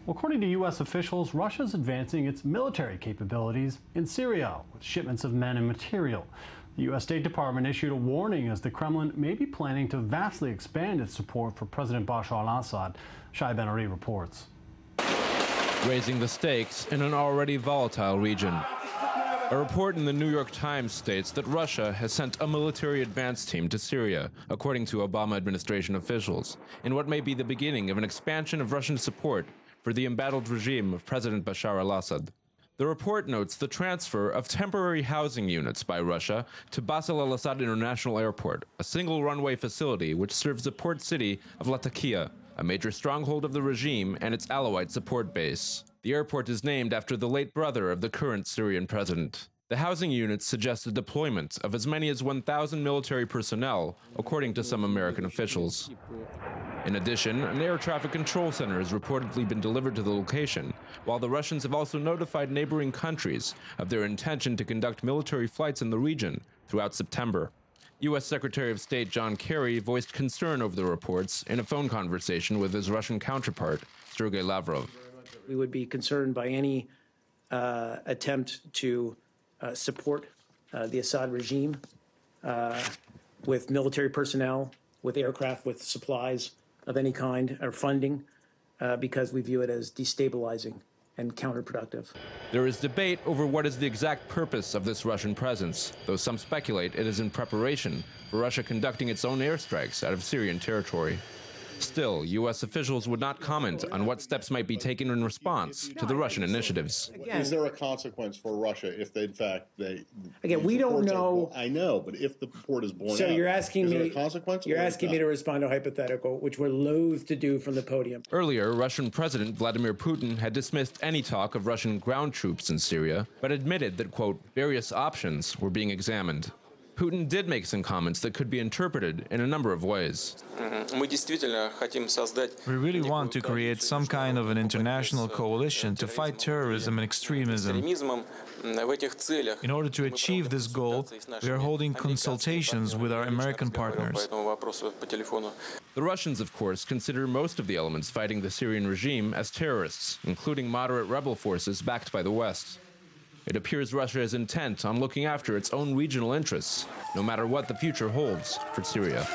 According to U.S. officials, Russia is advancing its military capabilities in Syria with shipments of men and material. The U.S. State Department issued a warning as the Kremlin may be planning to vastly expand its support for President Bashar al-Assad. Shai Ben-Ari reports. Raising the stakes in an already volatile region. A report in the New York Times states that Russia has sent a military advance team to Syria, according to Obama administration officials, in what may be the beginning of an expansion of Russian support for the embattled regime of President Bashar al-Assad. The report notes the transfer of temporary housing units by Russia to Bashar al-Assad International Airport, a single runway facility which serves the port city of Latakia, a major stronghold of the regime and its Alawite support base. The airport is named after the late brother of the current Syrian president. The housing units suggest the deployment of as many as 1,000 military personnel, according to some American officials. In addition, an air traffic control center has reportedly been delivered to the location, while the Russians have also notified neighboring countries of their intention to conduct military flights in the region throughout September. U.S. Secretary of State John Kerry voiced concern over the reports in a phone conversation with his Russian counterpart, Sergei Lavrov. We would be concerned by any attempt to support the Assad regime with military personnel, with aircraft, with supplies of any kind, or funding, because we view it as destabilizing and counterproductive. There is debate over what is the exact purpose of this Russian presence, though some speculate it is in preparation for Russia conducting its own airstrikes out of Syrian territory. Still, U.S. officials would not comment on what steps might be taken in response to the Russian initiatives. Is there a consequence for Russia if they, in fact, Again, we don't know. I know, but if the port is blown So out, you're asking is me. there a consequence? You're asking me to respond to a hypothetical, which we're loath to do from the podium. Earlier, Russian President Vladimir Putin had dismissed any talk of Russian ground troops in Syria, but admitted that, quote, various options were being examined. Putin did make some comments that could be interpreted in a number of ways. We really want to create some kind of an international coalition to fight terrorism and extremism. In order to achieve this goal, we are holding consultations with our American partners. The Russians, of course, consider most of the elements fighting the Syrian regime as terrorists, including moderate rebel forces backed by the West. It appears Russia is intent on looking after its own regional interests, no matter what the future holds for Syria.